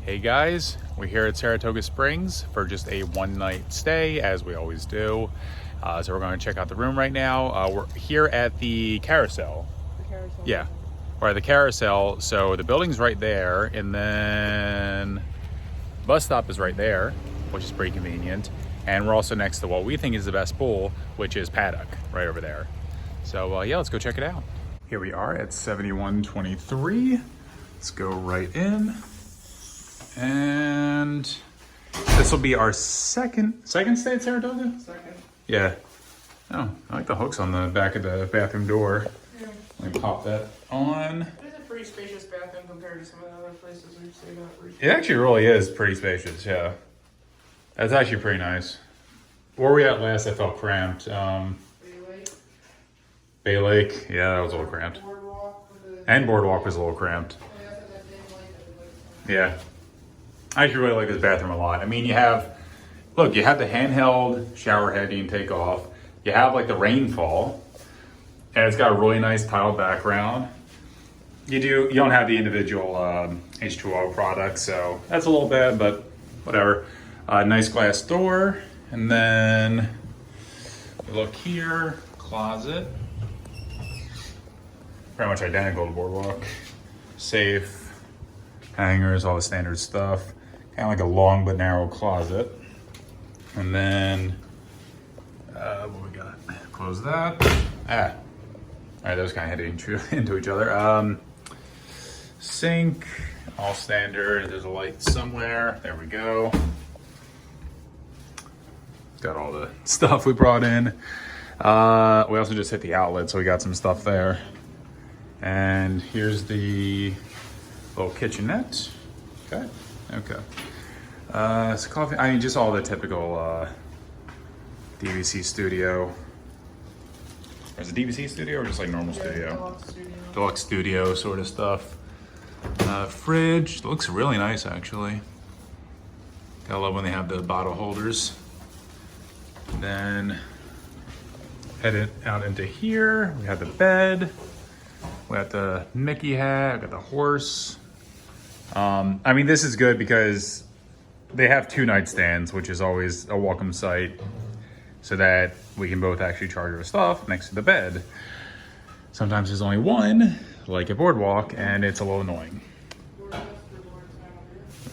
Hey guys, we're here at Saratoga Springs for just a one-night stay, as we always do. So we're going to check out the room right now. We're here at the carousel. The carousel. Yeah, we're at the carousel. So the building's right there, and then bus stop is right there, which is pretty convenient. And we're also next to what we think is the best pool, which is Paddock, right over there. So yeah, let's go check it out. Here we are at 7123. Let's go right in. And this will be our second stay at Saratoga? Second. Yeah. Oh, I like the hooks on the back of the bathroom door. Yeah. Let me pop that on. It's a pretty spacious bathroom compared to some of the other places we've stayed at recently. It actually really is pretty spacious, yeah. That's actually pretty nice. Where were we at last? I felt cramped. Bay Lake, yeah, that was a little cramped. And Boardwalk was a little cramped. Yeah. I actually really like this bathroom a lot. I mean, you have the handheld shower head you can take off. You have like the rainfall, and it's got a really nice tiled background. You don't have the individual H2O products, so that's a little bad, but whatever. Nice glass door, and then you look here, closet. Pretty much identical to Boardwalk. Safe, hangers, all the standard stuff. Kind of like a long but narrow closet. And then, what we got? Close that. All right, those kind of hitting into each other. Sink, all standard. There's a light somewhere. There we go. Got all the stuff we brought in. We also just hit the outlet, so we got some stuff there. And here's the little kitchenette. Okay. So coffee, I mean, just all the typical DVC studio. Is it DVC studio or just like normal studio? Deluxe studio sort of stuff. Fridge, looks really nice actually. Gotta love when they have the bottle holders. Then headed out into here, we have the bed. We got the Mickey hat, we got the horse. I mean, this is good because they have 2 nightstands, which is always a welcome sight, so that we can both actually charge our stuff next to the bed. Sometimes there's only one, like at Boardwalk, and it's a little annoying.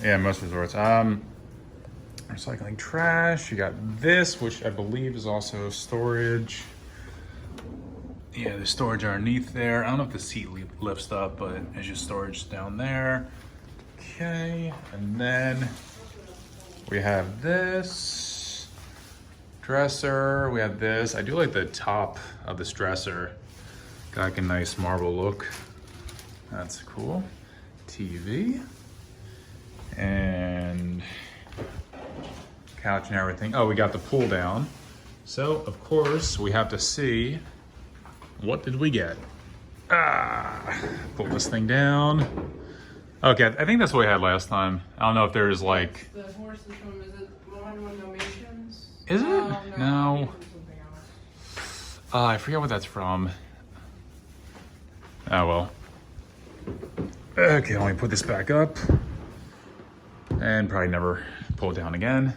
Yeah, most resorts. Recycling trash. You got this, which I believe is also storage. Yeah, there's storage underneath there. I don't know if the seat lifts up, but it's just storage down there. Okay, and then we have this dresser. We have this. I do like the top of this dresser. Got like a nice marble look. That's cool. TV. And couch and everything. Oh, we got the pull down. So, of course, we have to see what did we get. Pull this thing down. Okay, I think that's what we had last time. I don't know if there's like... The horse is from, is it one Dalmatians? Is it? No. Something else. I forget what that's from. Oh, well. Okay, let me put this back up. And probably never pull it down again.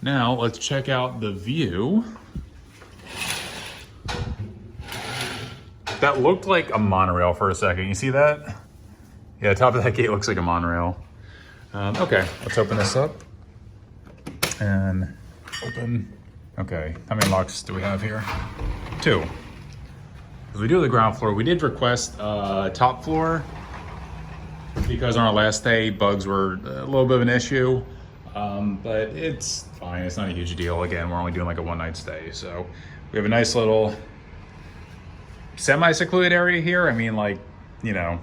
Now, let's check out the view. That looked like a monorail for a second. You see that? Yeah, the top of that gate looks like a monorail. Okay, let's open this up. And open. Okay, how many locks do we have here? 2. As we do the ground floor, we did request top floor because on our last day, bugs were a little bit of an issue. But it's fine, it's not a huge deal. Again, we're only doing like a one-night stay. So we have a nice little semi-secluded area here. I mean, like, you know,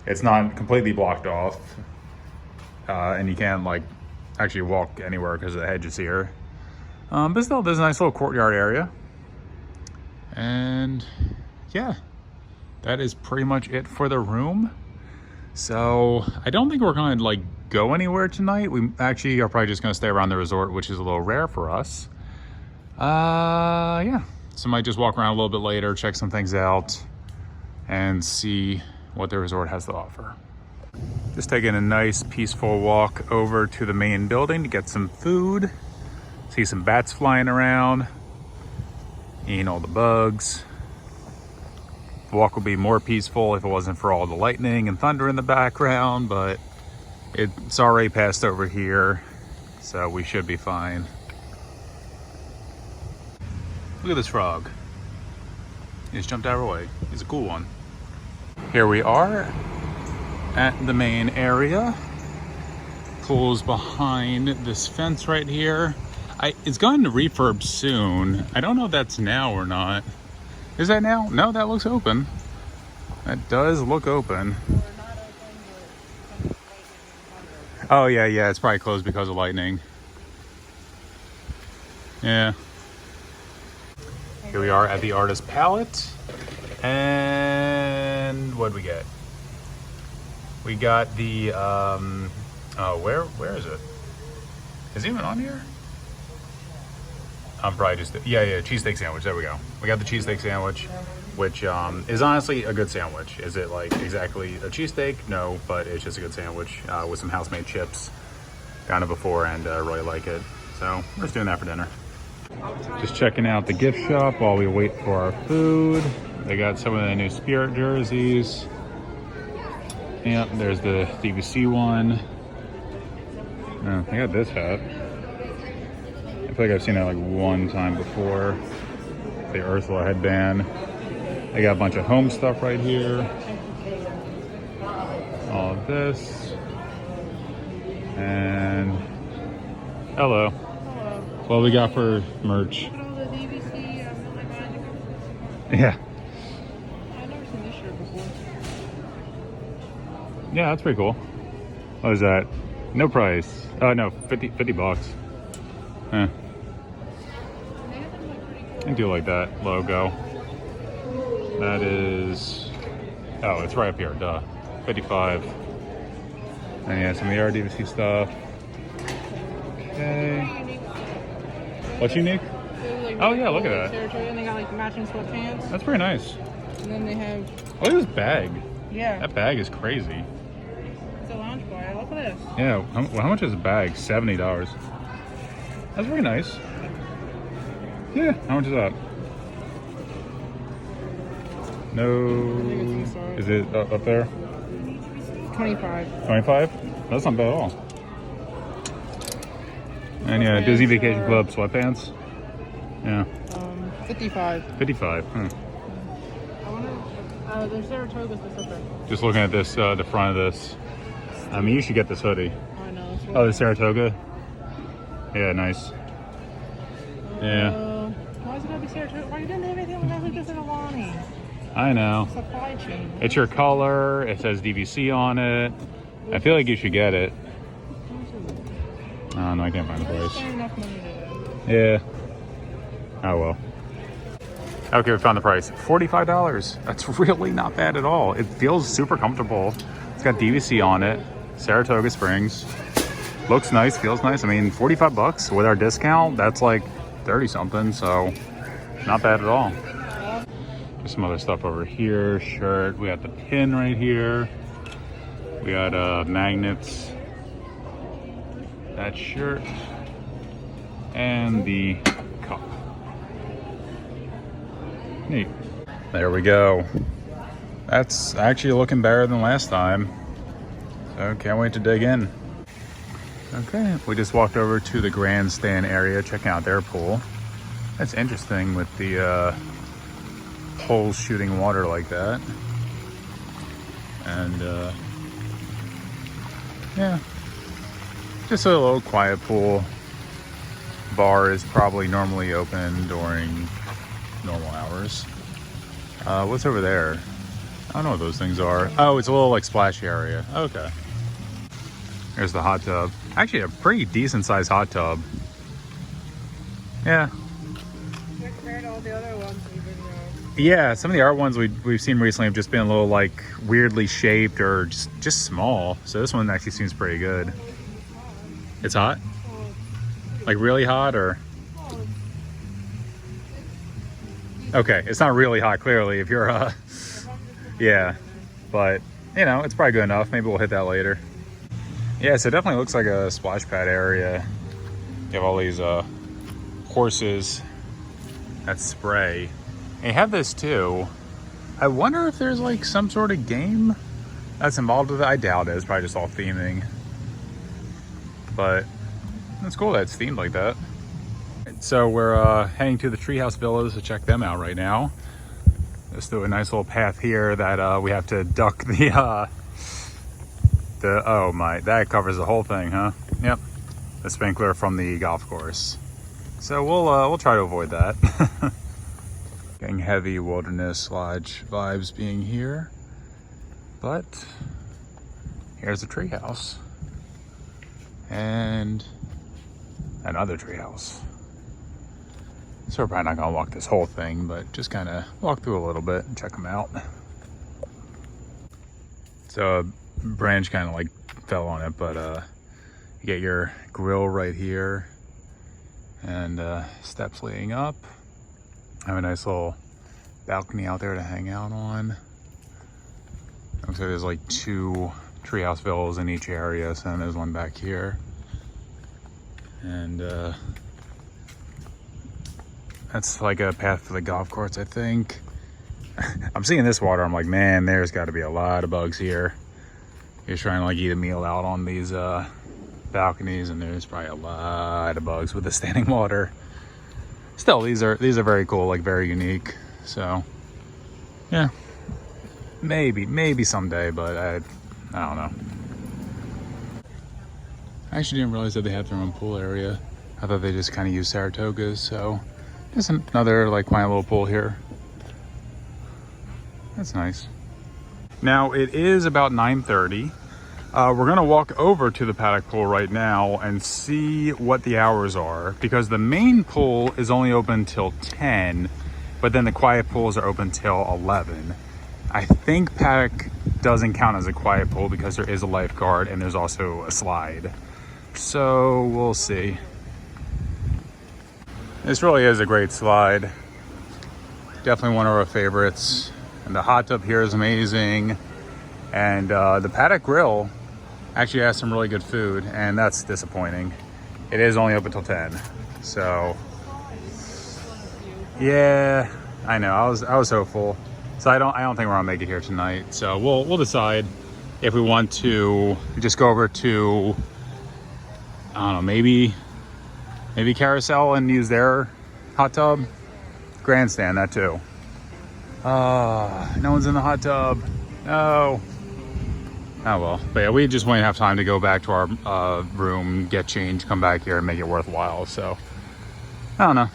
it's not completely blocked off. And you can't like actually walk anywhere because the hedge is here. But still, there's a nice little courtyard area. And yeah, that is pretty much it for the room. So I don't think we're gonna like go anywhere tonight. We actually are probably just gonna stay around the resort, which is a little rare for us. Yeah, so I might just walk around a little bit later, check some things out, and see what the resort has to offer. Just taking a nice peaceful walk over to the main building to get some food. See some bats flying around, eating all the bugs. The walk would be more peaceful if it wasn't for all the lightning and thunder in the background, but it's already passed over here, so we should be fine. Look at this frog. He just jumped out of our way. He's a cool one. Here we are at the main area. Pool's behind this fence right here. It's going to refurb soon. I don't know if that's now or not. Is that now? No, that looks open. That does look open. Oh yeah, it's probably closed because of lightning. Yeah. Here we are at the Artist Palette. And what'd we get? We got the, where is it? Is it even on here? I'm probably just, yeah, cheesesteak sandwich, there we go. We got the cheesesteak sandwich, which is honestly a good sandwich. Is it like exactly a cheesesteak? No, but it's just a good sandwich with some house-made chips. Found it before and really like it. So we're just doing that for dinner. Just checking out the gift shop while we wait for our food. They got some of the new Spirit jerseys. Yep, there's the DVC one. Oh, I got this hat. I feel like I've seen it like one time before. The Ursula headband. I got a bunch of home stuff right here. All of this. And hello. What we got for merch? Yeah. I've never seen this shirt before. Yeah, that's pretty cool. What is that? No price. Oh no, 50 bucks. Eh. I do like that logo. That is, oh, it's right up here, duh. 55. And yeah, some of the RDVC stuff. Okay. What's unique? Oh yeah, look at that. Saratoga, and they got like matching sweatpants. That's pretty nice. And then they have, Look at this bag. yeah, That bag is crazy. it's a lounge bar. Look at this. Yeah, how much is a bag? $70. That's very nice. Yeah, how much is that? No. Is it up there? 25. 25? That's not bad at all. And yeah, Disney Vacation Club sweatpants. Yeah. 55. 55. I wonder, there's Saratoga specific. Just looking at this, the front of this. I mean, you should get this hoodie. I know. It's Oh, the Saratoga? Yeah, nice. Yeah. Why is it gotta be Saratoga? Why you didn't have anything like this in Alani? I know. Supply chain. It's your color. It says DVC on it. I feel like you should get it. I don't know. I can't find the price. Enough money to do. Yeah. Oh well. Okay, we found the price. $45. That's really not bad at all. It feels super comfortable. It's got DVC on it. Saratoga Springs. Looks nice, feels nice. I mean, 45 bucks with our discount, that's like 30 something, so not bad at all. There's some other stuff over here. Shirt. We got the pin right here. We got magnets. That shirt. And the cup. Neat. There we go. That's actually looking better than last time. So can't wait to dig in. Okay, we just walked over to the grandstand area, checking out their pool. That's interesting with the holes shooting water like that. And yeah, just a little quiet pool. Bar is probably normally open during normal hours. What's over there? I don't know what those things are. Oh, it's a little like splashy area. Okay. There's the hot tub. Actually, a pretty decent sized hot tub. Yeah. Compared to all the other ones we've been Yeah, some of the art ones we've seen recently have just been a little like weirdly shaped or just small. So this one actually seems pretty good. It's hot? Like really hot or? Okay, it's not really hot clearly if you're yeah, but you know, it's probably good enough. Maybe we'll hit that later. Yeah, so it definitely looks like a splash pad area. You have all these horses that spray. And you have this too. I wonder if there's like some sort of game that's involved with it. I doubt it. It's probably just all theming. But it's cool that it's themed like that. So we're heading to the Treehouse Villas to check them out right now. Just through a nice little path here that we have to duck the oh my, that covers the whole thing, huh? Yep, the sprinkler from the golf course. So we'll try to avoid that. Getting heavy Wilderness Lodge vibes being here, but here's a treehouse and another treehouse. So we're probably not gonna walk this whole thing, but just kind of walk through a little bit and check them out. So a branch kind of like fell on it, but you get your grill right here and steps leading up. Have a nice little balcony out there to hang out on. Looks like there's like 2 treehouse villas in each area, so then there's one back here. And that's like a path for the golf course, I think. I'm seeing this water, I'm like, man, there's got to be a lot of bugs here. You're trying to like eat a meal out on these balconies, and there's probably a lot of bugs with the standing water. Still, these are very cool, like very unique. So yeah, maybe someday, but I don't know. I actually didn't realize that they had their own pool area. I thought they just kind of used Saratogas. So just another like quiet little pool here. That's nice. Now it is about 9:30. We're gonna walk over to the paddock pool right now and see what the hours are, because the main pool is only open till 10, but then the quiet pools are open till 11. I think paddock doesn't count as a quiet pool because there is a lifeguard and there's also a slide. So we'll see. This really is a great slide. Definitely one of our favorites. And the hot tub here is amazing. And the paddock grill actually has some really good food, and that's disappointing. It is only open till 10. So yeah, I know. I was hopeful. So I don't think we're gonna make it here tonight. So we'll decide if we want to just go over to, I don't know, maybe Carousel and use their hot tub. Grandstand, that too. No one's in the hot tub. No. Oh well. But yeah, we just won't have time to go back to our room, get changed, come back here and make it worthwhile. So I don't know.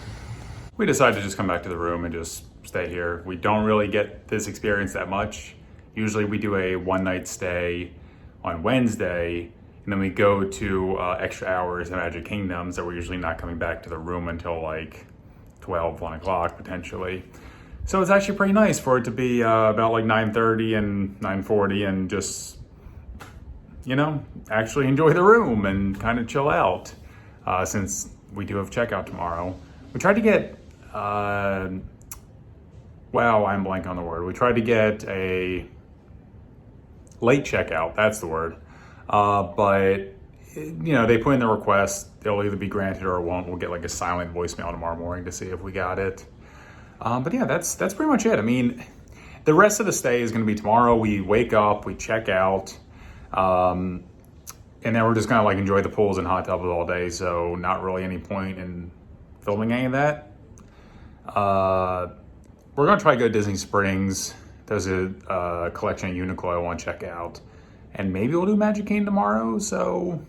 We decided to just come back to the room and just stay here. We don't really get this experience that much. Usually we do a one-night stay on Wednesday, and then we go to extra hours in Magic Kingdom, so we're usually not coming back to the room until like 12, 1 o'clock potentially. So it's actually pretty nice for it to be about like 9:30 and 9:40 and just, you know, actually enjoy the room and kind of chill out since we do have checkout tomorrow. We tried to get, wow, I'm blank on the word. We tried to get a late checkout, that's the word. But, you know, they put in the request, they'll either be granted or it won't. We'll get like a silent voicemail tomorrow morning to see if we got it. But yeah, that's pretty much it. I mean, the rest of the stay is going to be tomorrow. We wake up, we check out, and then we're just going to like enjoy the pools and hot tubs all day. So not really any point in filming any of that. We're going to try to go to Disney Springs. There's a collection of Uniqlo I want to check out. And maybe we'll do Magic Kingdom tomorrow. So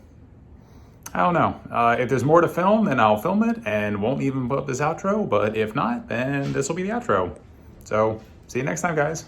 I don't know. If there's more to film, then I'll film it and won't even put up this outro. But if not, then this will be the outro. So see you next time, guys.